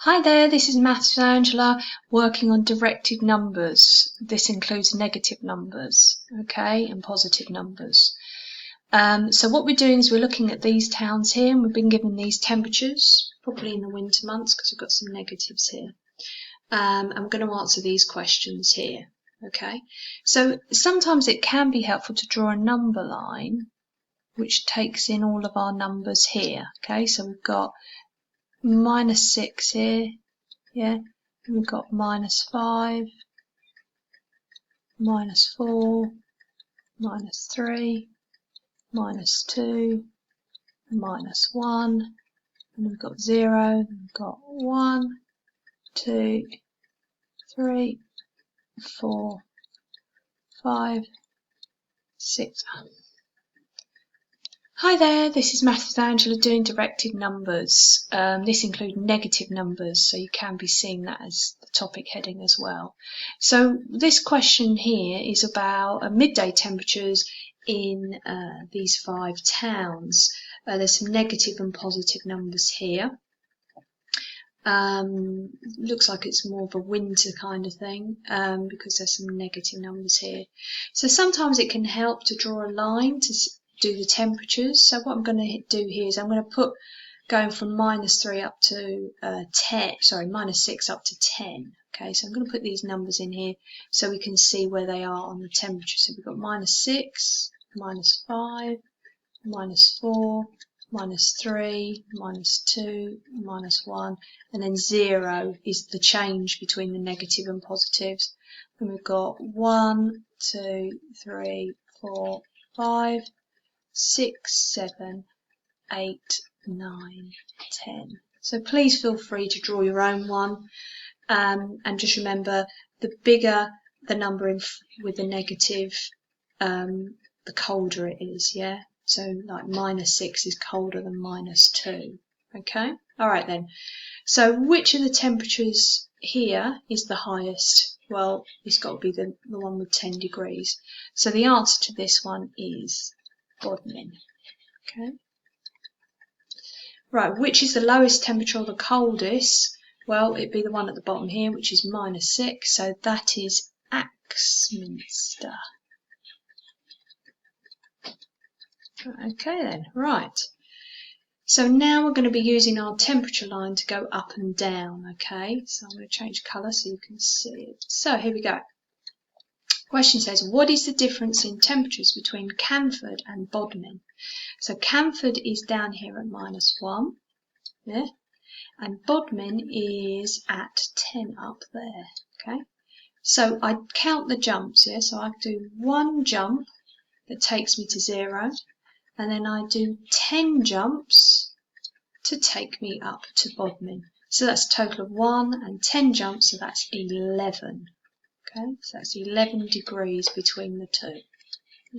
Hi there, this is Maths with Angela working on directed numbers. This includes negative numbers, okay, and positive numbers. So what we're doing is we're looking at these towns here, and we've been given these temperatures, probably in the winter months because we've got some negatives here. I'm going to answer these questions here, okay. So sometimes it can be helpful to draw a number line which takes in all of our numbers here, okay. So we've got -6 here, yeah, and we've got -5, -4, -3, -2, -1, and we've got 0, and we've got 1, 2, 3, 4, 5, 6. Hi there, this is Maths with Angela doing directed numbers. This includes negative numbers, so you can be seeing that as the topic heading as well. So this question here is about midday temperatures in these 5 towns. There's some negative and positive numbers here. Looks like it's more of a winter kind of thing because there's some negative numbers here. So sometimes it can help to draw a line to do the temperatures. So what I'm going to do here is I'm going to put going from -3 up to -6 up to 10. Okay, so I'm going to put these numbers in here so we can see where they are on the temperature. So we've got -6, -5, -4, -3, -2, -1, and then 0 is the change between the negative and positives. And we've got 1, 2, 3, 4, 5, 6, 7, 8, 9, 10. So please feel free to draw your own one, and just remember, the bigger the number with the negative, the colder it is, yeah? So like -6 is colder than -2, okay? All right then. So which of the temperatures here is the highest? Well, it's got to be the one with 10 degrees. So the answer to this one is Bodmin. Okay. Right, which is the lowest temperature or the coldest? Well, it'd be the one at the bottom here, which is -6. So that is Axminster. Okay then, right. So now we're going to be using our temperature line to go up and down, okay? So I'm going to change colour so you can see it. So here we go. Question says, what is the difference in temperatures between Canford and Bodmin? So Canford is down here at -1, yeah? And Bodmin is at 10 up there, okay? So I count the jumps, yeah? So I do one jump that takes me to 0, and then I do 10 jumps to take me up to Bodmin. So that's a total of 1 and 10 jumps, so that's 11. Okay, so that's 11 degrees between the two.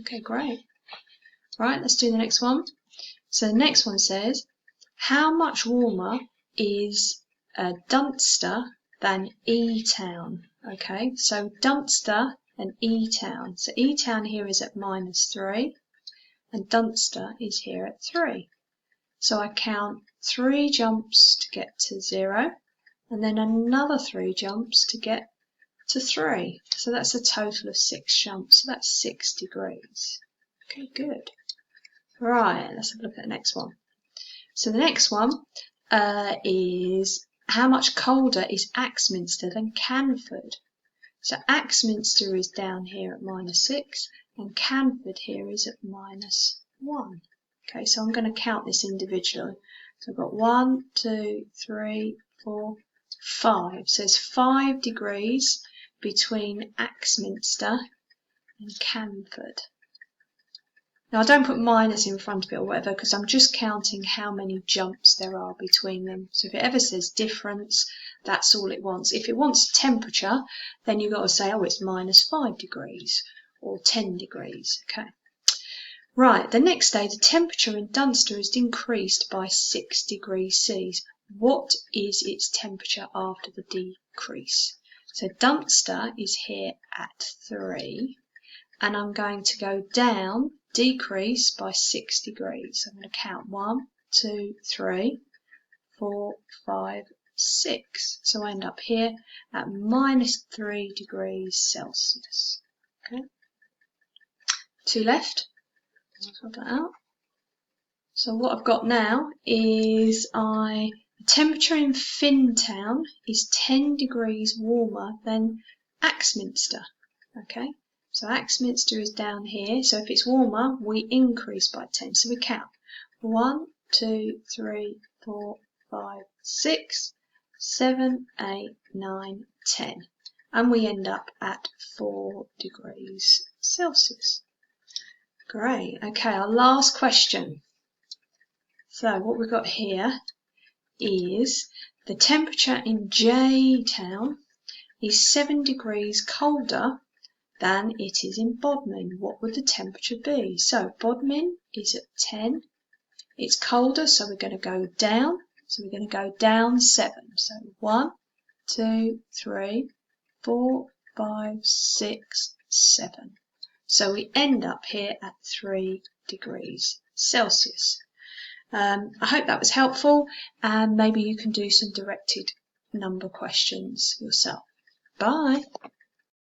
Okay, great. Right, let's do the next one. So the next one says, how much warmer is Dunster than E-Town? Okay, so Dunster and E-Town. So E-Town here is at -3, and Dunster is here at 3. So I count 3 jumps to get to 0, and then another 3 jumps to get to 3. So that's a total of 6 jumps. So that's 6 degrees. Okay, good. Right, let's have a look at the next one. So the next one is how much colder is Axminster than Canford? So Axminster is down here at -6, and Canford here is at -1. Okay, so I'm going to count this individually. So I've got 1, 2, 3, 4, 5. So there's 5 degrees between Axminster and Canford. Now I don't put minus in front of it or whatever because I'm just counting how many jumps there are between them. So if it ever says difference, that's all it wants. If it wants temperature, then you've got to say, oh, it's -5 degrees or 10 degrees. Okay. Right, the next day the temperature in Dunster is increased by 6 degrees C. What is its temperature after the decrease? So Dunster is here at 3, and I'm going to go down, decrease by 6 degrees. I'm going to count 1, 2, 3, 4, 5, 6. So I end up here at -3 degrees Celsius. Okay, 2 left. I'll sort that out. So what I've got now is the temperature in Finntown is 10 degrees warmer than Axminster. Okay, so Axminster is down here. So if it's warmer, we increase by 10. So we count 1, 2, 3, 4, 5, 6, 7, 8, 9, 10. And we end up at 4 degrees Celsius. Great. Okay, our last question. So what we've got here is the temperature in J Town is 7 degrees colder than it is in Bodmin. What would the temperature be? So Bodmin is at 10. It's colder, so we're going to go down. So we're going to go down 7. So 1, 2, 3, 4, 5, 6, 7. So we end up here at 3 degrees Celsius. I hope that was helpful, and maybe you can do some directed number questions yourself. Bye.